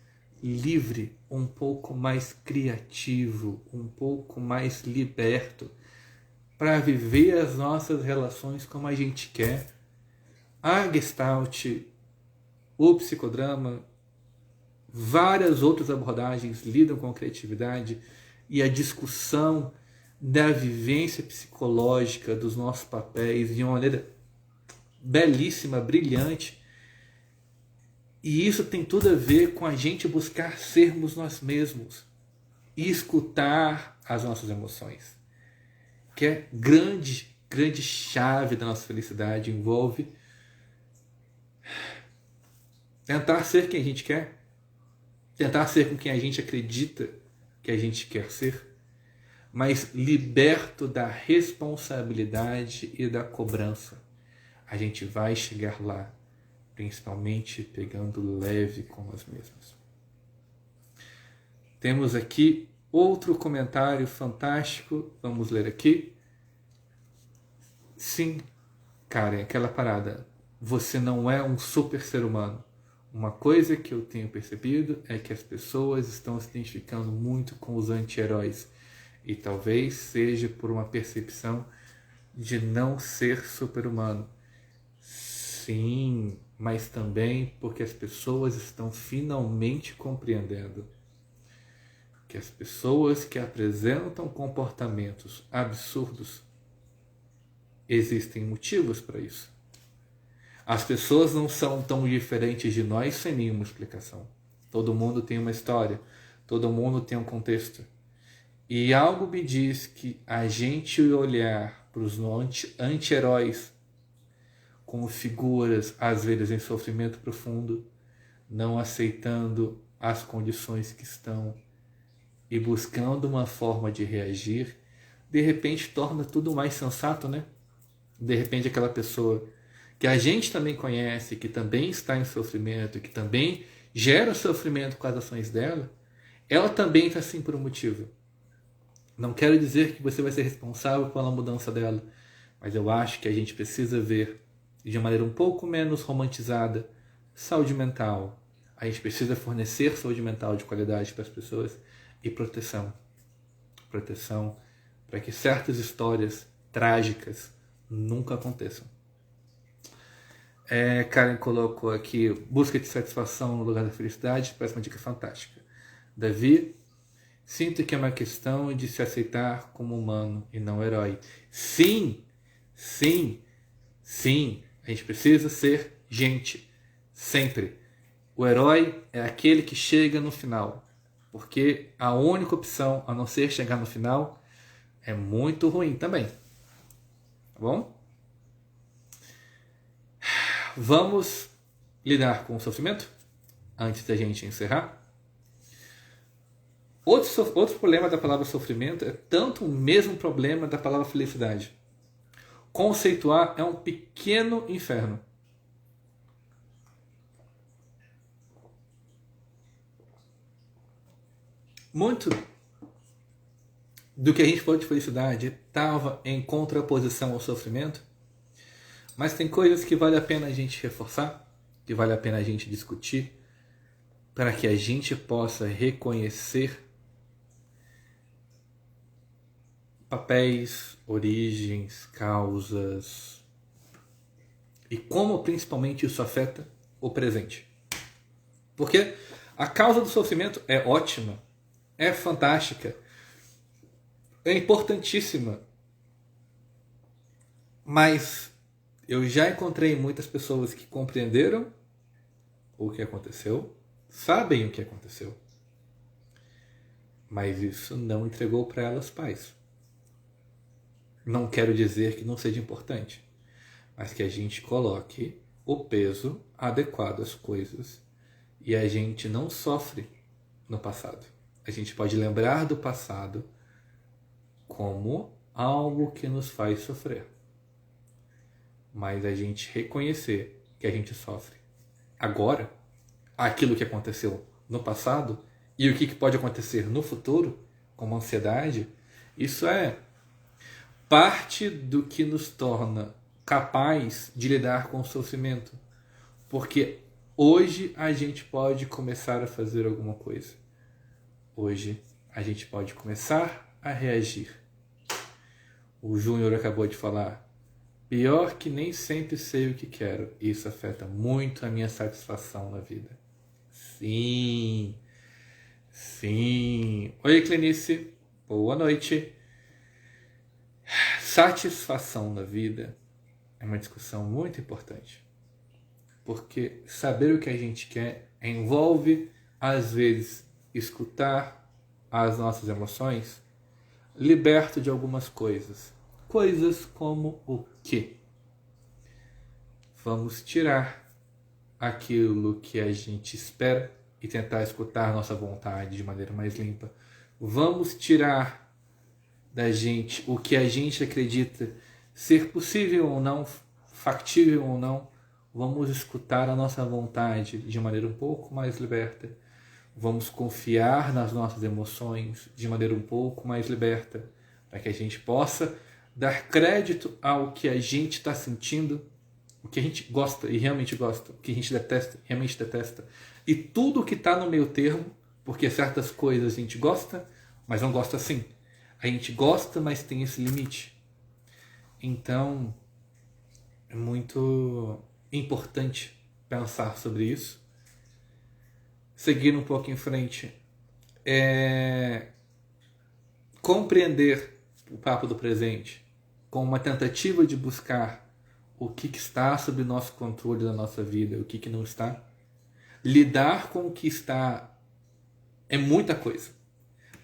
livre, um pouco mais criativo, um pouco mais liberto, para viver as nossas relações como a gente quer. A Gestalt, o psicodrama, várias outras abordagens lidam com a criatividade e a discussão da vivência psicológica dos nossos papéis de uma maneira belíssima, brilhante. E isso tem tudo a ver com a gente buscar sermos nós mesmos e escutar as nossas emoções, que é grande chave da nossa felicidade, envolve tentar ser quem a gente quer, tentar ser com quem a gente acredita que a gente quer ser, mas liberto da responsabilidade e da cobrança. A gente vai chegar lá, principalmente pegando leve com nós mesmos. Temos aqui outro comentário fantástico, vamos ler aqui. Sim, cara, é aquela parada, você não é um super ser humano. Uma coisa que eu tenho percebido é que as pessoas estão se identificando muito com os anti-heróis. E talvez seja por uma percepção de não ser super-humano. Sim, mas também porque as pessoas estão finalmente compreendendo que as pessoas que apresentam comportamentos absurdos, existem motivos para isso. As pessoas não são tão diferentes de nós sem nenhuma explicação. Todo mundo tem uma história, todo mundo tem um contexto. E algo me diz que a gente olhar para os anti-heróis como figuras, às vezes em sofrimento profundo, não aceitando as condições que estão e buscando uma forma de reagir, de repente torna tudo mais sensato, né? De repente aquela pessoa que a gente também conhece, que também está em sofrimento, que também gera sofrimento com as ações dela, ela também está assim por um motivo. Não quero dizer que você vai ser responsável pela mudança dela, mas eu acho que a gente precisa ver de uma maneira um pouco menos romantizada saúde mental. A gente precisa fornecer saúde mental de qualidade para as pessoas e proteção. Proteção para que certas histórias trágicas nunca aconteçam. Karen colocou aqui, busca de satisfação no lugar da felicidade, parece uma dica fantástica. Davi, sinto que é uma questão de se aceitar como humano e não herói. Sim, sim, sim, a gente precisa ser gente, sempre. O herói é aquele que chega no final, porque a única opção, a não ser chegar no final, é muito ruim também. Tá bom? Vamos lidar com o sofrimento antes da gente encerrar? Outro problema da palavra sofrimento é tanto o mesmo problema da palavra felicidade. Conceituar é um pequeno inferno. Muito do que a gente falou de felicidade estava em contraposição ao sofrimento, mas tem coisas que vale a pena a gente reforçar, que vale a pena a gente discutir, para que a gente possa reconhecer papéis, origens, causas e como principalmente isso afeta o presente. Porque a causa do sofrimento é ótima, é fantástica, é importantíssima, mas eu já encontrei muitas pessoas que compreenderam o que aconteceu, sabem o que aconteceu, mas isso não entregou para elas paz. Não quero dizer que não seja importante, mas que a gente coloque o peso adequado às coisas e a gente não sofre no passado. A gente pode lembrar do passado como algo que nos faz sofrer, mas a gente reconhecer que a gente sofre agora, aquilo que aconteceu no passado e o que pode acontecer no futuro, como ansiedade, isso é parte do que nos torna capaz de lidar com o sofrimento. Porque hoje a gente pode começar a fazer alguma coisa. Hoje a gente pode começar a reagir. O Júnior acabou de falar, pior que nem sempre sei o que quero. Isso afeta muito a minha satisfação na vida. Sim, sim. Oi, Clenice. Boa noite. Satisfação na vida é uma discussão muito importante. Porque saber o que a gente quer envolve, às vezes, escutar as nossas emoções liberto de algumas coisas. Coisas como o quê? Vamos tirar aquilo que a gente espera e tentar escutar nossa vontade de maneira mais limpa. Vamos tirar da gente o que a gente acredita ser possível ou não, factível ou não. Vamos escutar a nossa vontade de maneira um pouco mais liberta. Vamos confiar nas nossas emoções de maneira um pouco mais liberta, para que a gente possa dar crédito ao que a gente está sentindo, o que a gente gosta e realmente gosta, o que a gente detesta e realmente detesta, e tudo que está no meio termo, porque certas coisas a gente gosta, mas não gosta assim. A gente gosta, mas tem esse limite. Então, é muito importante pensar sobre isso. Seguir um pouco em frente. Compreender o papo do presente com uma tentativa de buscar o que está sob nosso controle da nossa vida, o que não está. Lidar com o que está é muita coisa.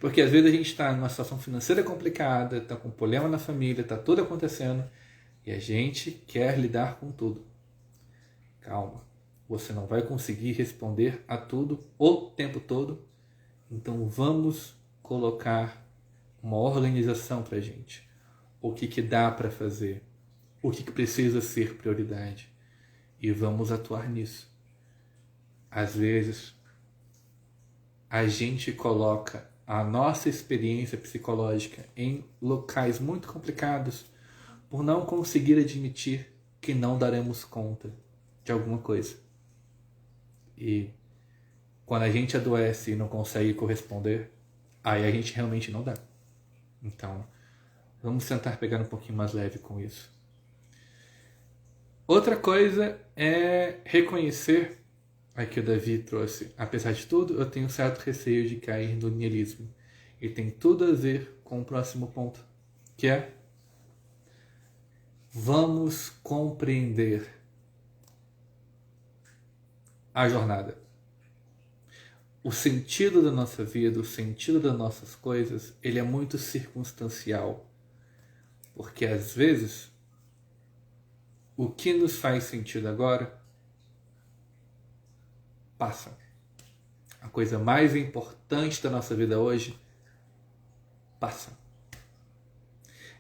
Porque às vezes a gente está numa situação financeira complicada, está com um problema na família, está tudo acontecendo e a gente quer lidar com tudo. Calma, você não vai conseguir responder a tudo o tempo todo, então vamos colocar uma organização para a gente. O que dá para fazer, o que precisa ser prioridade. e vamos atuar nisso. Às vezes, a gente coloca a nossa experiência psicológica em locais muito complicados por não conseguir admitir que não daremos conta de alguma coisa. E quando a gente adoece e não consegue corresponder, aí a gente realmente não dá. Então, vamos tentar pegar um pouquinho mais leve com isso. Outra coisa é reconhecer, aqui o Davi trouxe, apesar de tudo, eu tenho certo receio de cair no niilismo. E tem tudo a ver com o próximo ponto, que é: vamos compreender a jornada. O sentido da nossa vida, o sentido das nossas coisas, ele é muito circunstancial. Porque às vezes, o que nos faz sentido agora, passa. A coisa mais importante da nossa vida hoje, passa.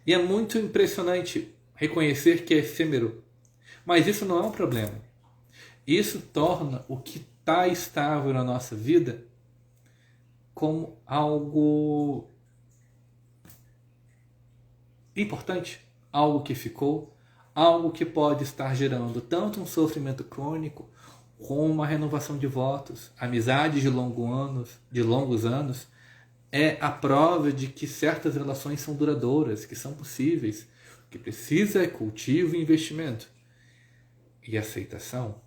E é muito impressionante reconhecer que é efêmero. Mas isso não é um problema. Isso torna o que está estável na nossa vida como algo importante, algo que ficou, algo que pode estar gerando tanto um sofrimento crônico como uma renovação de votos. Amizade de longos anos é a prova de que certas relações são duradouras, que são possíveis. O que precisa é cultivo e investimento. E aceitação.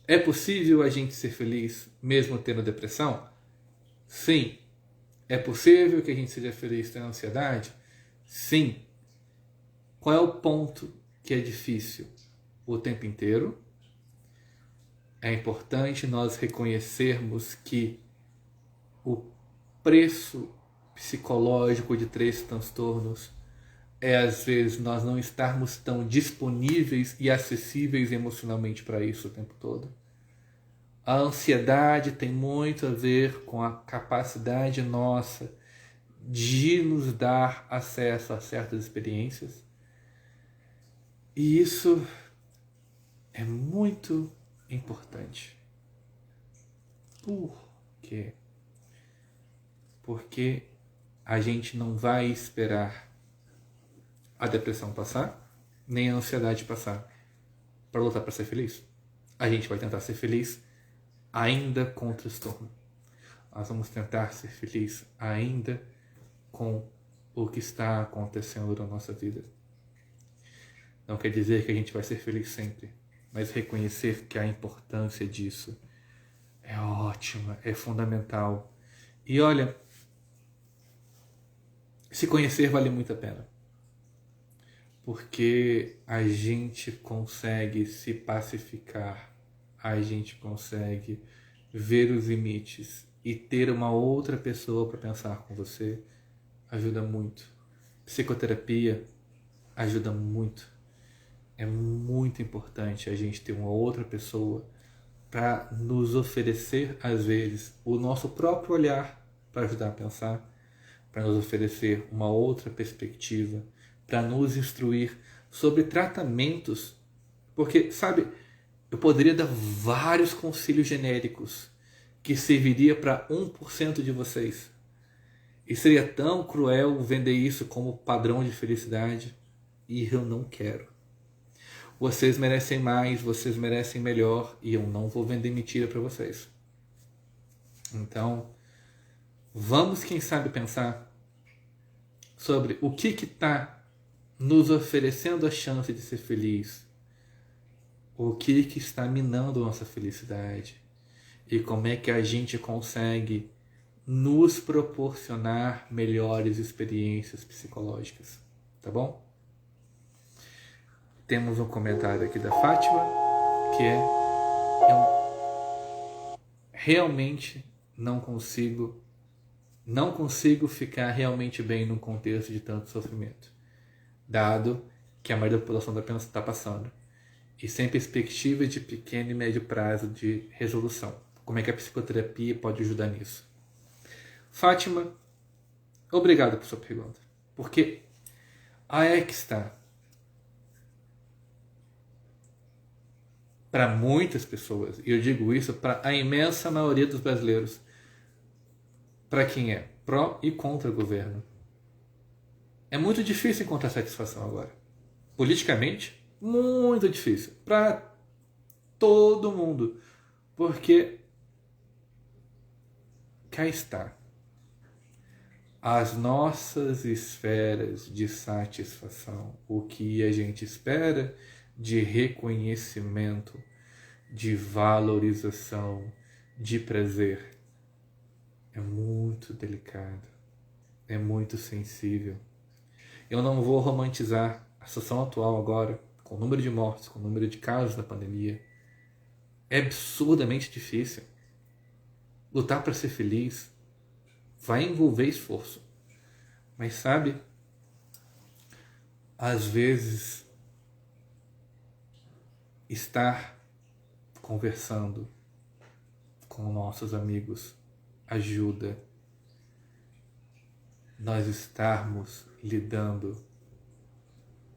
É possível a gente ser feliz mesmo tendo depressão? Sim. É possível que a gente seja feliz tendo ansiedade? Sim. Qual é o ponto que é difícil? O tempo inteiro. É importante nós reconhecermos que o preço psicológico de 3 transtornos é, às vezes, nós não estarmos tão disponíveis e acessíveis emocionalmente para isso o tempo todo. A ansiedade tem muito a ver com a capacidade nossa de nos dar acesso a certas experiências. E isso é muito importante. Por quê? Porque a gente não vai esperar a depressão passar, nem a ansiedade passar, para lutar para ser feliz. A gente vai tentar ser feliz ainda com o transtorno. Nós vamos tentar ser feliz ainda com o que está acontecendo na nossa vida. Não quer dizer que a gente vai ser feliz sempre, mas reconhecer que a importância disso é ótima, é fundamental. E olha, se conhecer vale muito a pena. Porque a gente consegue se pacificar, a gente consegue ver os limites e ter uma outra pessoa para pensar com você ajuda muito. Psicoterapia ajuda muito. É muito importante a gente ter uma outra pessoa para nos oferecer, às vezes, o nosso próprio olhar para ajudar a pensar, para nos oferecer uma outra perspectiva, para nos instruir sobre tratamentos. Porque, sabe, eu poderia dar vários conselhos genéricos que serviria para 1% de vocês. E seria tão cruel vender isso como padrão de felicidade. E eu não quero. Vocês merecem mais, vocês merecem melhor. E eu não vou vender mentira para vocês. Então, vamos, quem sabe, pensar sobre o que está nos oferecendo a chance de ser feliz, o que está minando nossa felicidade e como é que a gente consegue nos proporcionar melhores experiências psicológicas, tá bom? Temos um comentário aqui da Fátima que eu realmente não consigo ficar realmente bem num contexto de tanto sofrimento, dado que a maioria da população está passando, e sem perspectiva de pequeno e médio prazo de resolução. Como é que a psicoterapia pode ajudar nisso? Fátima, obrigado por sua pergunta, porque aí é que está. para muitas pessoas, e eu digo isso para a imensa maioria dos brasileiros, para quem é pró e contra o governo. É muito difícil encontrar satisfação agora. Politicamente, muito difícil. Para todo mundo. Porque cá está. As nossas esferas de satisfação, o que a gente espera de reconhecimento, de valorização, de prazer, é muito delicado, é muito sensível. Eu não vou romantizar a situação atual agora, com o número de mortes, com o número de casos da pandemia. É absurdamente difícil. Lutar para ser feliz vai envolver esforço. Mas sabe, às vezes, estar conversando com nossos amigos ajuda. Nós estarmos lidando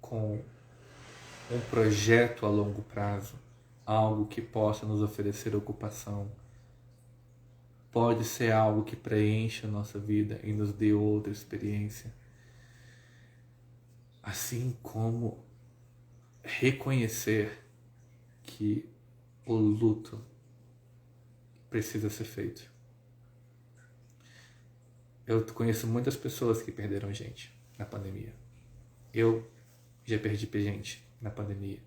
com um projeto a longo prazo, algo que possa nos oferecer ocupação, pode ser algo que preencha a nossa vida e nos dê outra experiência. Assim como reconhecer que o luto precisa ser feito. Eu conheço muitas pessoas que perderam gente na pandemia. Eu já perdi gente na pandemia.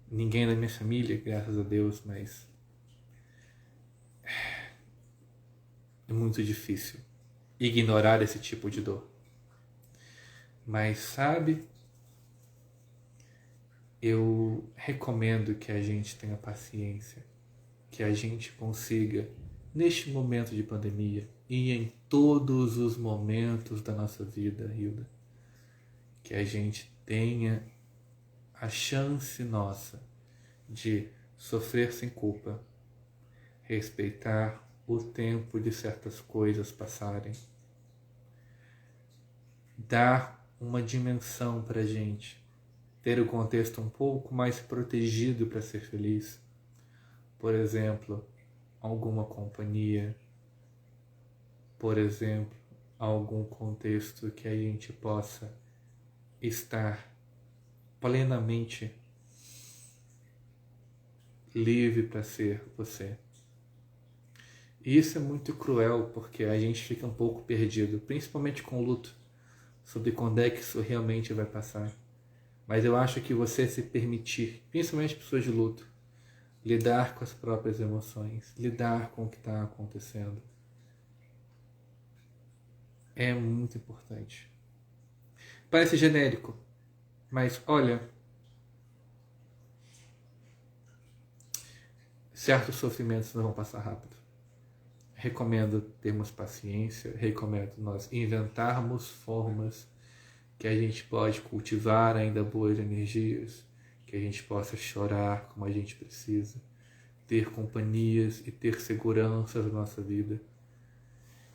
Ninguém da minha família, graças a Deus, mas é muito difícil ignorar esse tipo de dor. Mas sabe, eu recomendo que a gente tenha paciência, que a gente consiga, neste momento de pandemia e em todos os momentos da nossa vida, Hilda, que a gente tenha a chance nossa de sofrer sem culpa, respeitar o tempo de certas coisas passarem, dar uma dimensão para a gente, ter o contexto um pouco mais protegido para ser feliz. Por exemplo, alguma companhia, por exemplo, algum contexto que a gente possa estar plenamente livre para ser você. E isso é muito cruel, porque a gente fica um pouco perdido, principalmente com o luto, sobre quando é que isso realmente vai passar. Mas eu acho que você se permitir, principalmente pessoas de luto, lidar com as próprias emoções, lidar com o que está acontecendo, é muito importante. Parece genérico, mas olha, certos sofrimentos não vão passar rápido. Recomendo termos paciência, recomendo nós inventarmos formas que a gente pode cultivar ainda boas energias, que a gente possa chorar como a gente precisa, ter companhias e ter segurança na nossa vida.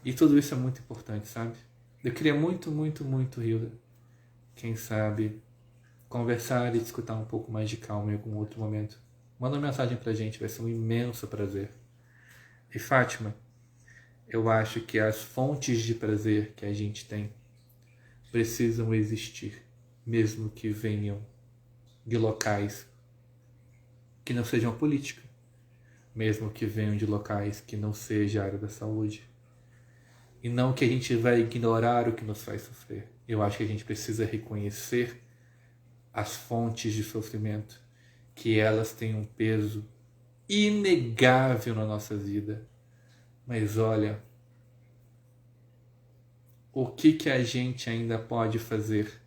E tudo isso é muito importante, sabe? Eu queria muito, Hilda, quem sabe, conversar e escutar um pouco mais de calma em algum outro momento. Manda uma mensagem pra gente, vai ser um imenso prazer. E Fátima, eu acho que as fontes de prazer que a gente tem precisam existir, mesmo que venham de locais que não sejam política, mesmo que venham de locais que não seja a área da saúde. E não que a gente vai ignorar o que nos faz sofrer. Eu acho que a gente precisa reconhecer as fontes de sofrimento, que elas têm um peso inegável na nossa vida. Mas olha, o que a gente ainda pode fazer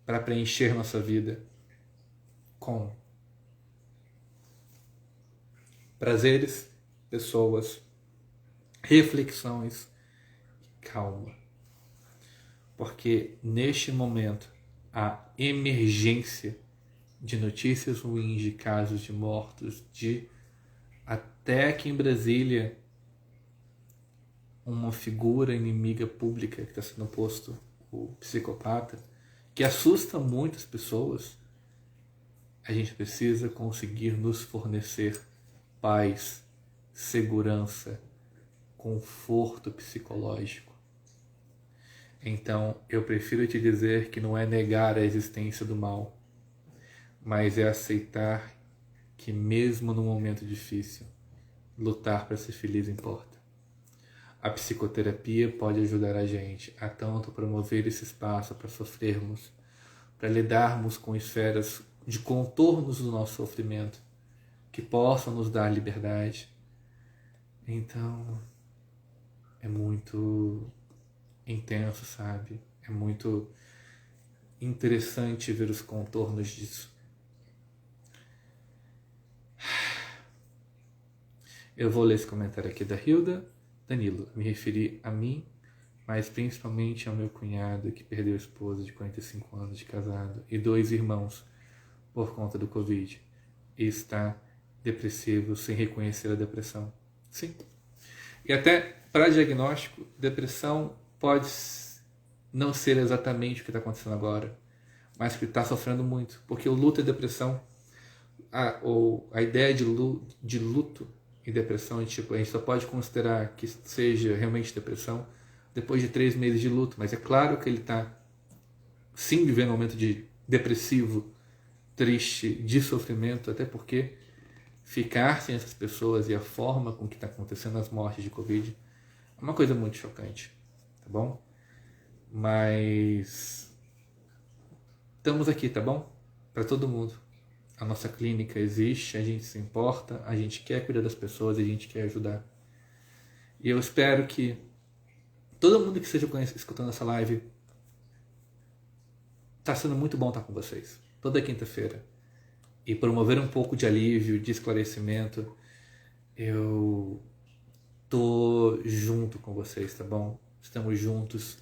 para preencher nossa vida com prazeres, pessoas, reflexões e calma. Porque neste momento a emergência de notícias ruins, de casos de mortos, de até aqui em Brasília uma figura inimiga pública que está sendo posto, o psicopata, que assusta muitas pessoas, a gente precisa conseguir nos fornecer paz, segurança, conforto psicológico. Então, eu prefiro te dizer que não é negar a existência do mal, mas é aceitar que mesmo num momento difícil, lutar para ser feliz importa. A psicoterapia pode ajudar a gente a tanto promover esse espaço para sofrermos, para lidarmos com esferas de contornos do nosso sofrimento que possam nos dar liberdade. Então, é muito intenso, sabe? É muito interessante ver os contornos disso. Eu vou ler esse comentário aqui da Hilda. Danilo, me referi a mim, mas principalmente ao meu cunhado que perdeu a esposa de 45 anos de casado e 2 irmãos por conta do Covid e está depressivo sem reconhecer a depressão. Sim. E até para diagnóstico, depressão pode não ser exatamente o que está acontecendo agora, mas que está sofrendo muito, porque o luto e depressão, a ideia de luto e depressão é tipo, a gente só pode considerar que seja realmente depressão depois de 3 meses de luto, mas é claro que ele está sim vivendo um momento de depressivo, triste, de sofrimento, até porque ficar sem essas pessoas e a forma com que está acontecendo as mortes de Covid é uma coisa muito chocante, tá bom? Mas estamos aqui, tá bom? Para todo mundo. A nossa clínica existe, a gente se importa, a gente quer cuidar das pessoas, a gente quer ajudar. E eu espero que todo mundo que esteja escutando essa live, está sendo muito bom estar com vocês. Toda quinta-feira. E promover um pouco de alívio, de esclarecimento. Eu tô junto com vocês, tá bom? Estamos juntos.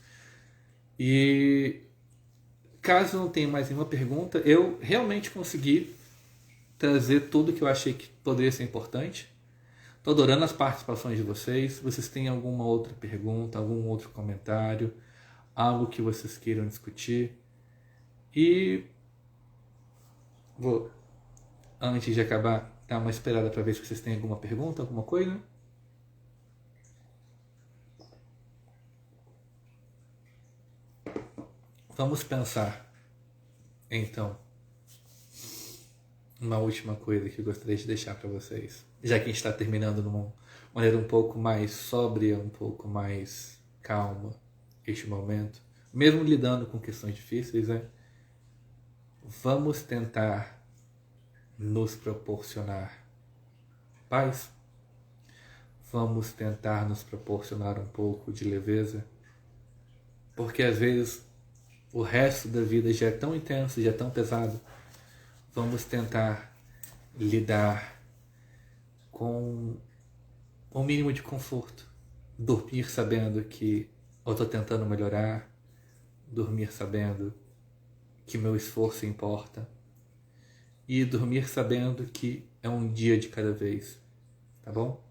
E caso não tenha mais nenhuma pergunta, eu realmente consegui trazer tudo que eu achei que poderia ser importante. Estou adorando as participações de vocês. Se vocês têm alguma outra pergunta, algum outro comentário, algo que vocês queiram discutir. E vou, antes de acabar, dar uma esperada para ver se vocês têm alguma pergunta, alguma coisa. Vamos pensar, então, uma última coisa que eu gostaria de deixar para vocês. Já que a gente está terminando de uma maneira um pouco mais sóbria, um pouco mais calma, este momento, mesmo lidando com questões difíceis, né? Vamos tentar nos proporcionar paz. Vamos tentar nos proporcionar um pouco de leveza, porque às vezes o resto da vida já é tão intenso, já é tão pesado. Vamos tentar lidar com o mínimo de conforto. Dormir sabendo que eu estou tentando melhorar, dormir sabendo que meu esforço importa e dormir sabendo que é um dia de cada vez, tá bom?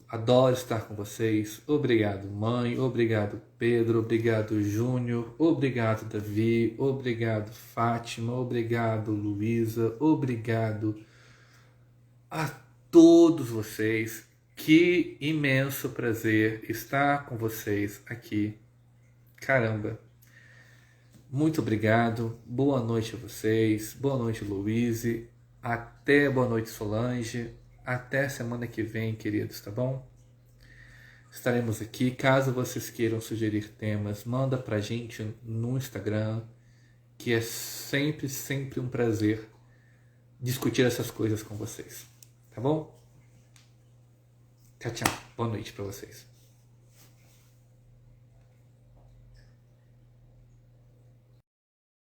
Adoro estar com vocês. Obrigado, mãe. Obrigado, Pedro. Obrigado, Júnior. Obrigado, Davi. Obrigado, Fátima. Obrigado, Luísa. Obrigado a todos vocês. Que imenso prazer estar com vocês aqui. Caramba. Muito obrigado. Boa noite a vocês. Boa noite, Luíse. Até boa noite, Solange. Até semana que vem, queridos, tá bom? Estaremos aqui. Caso vocês queiram sugerir temas, manda pra gente no Instagram, que é sempre um prazer discutir essas coisas com vocês. Tá bom? Tchau, tchau. Boa noite pra vocês.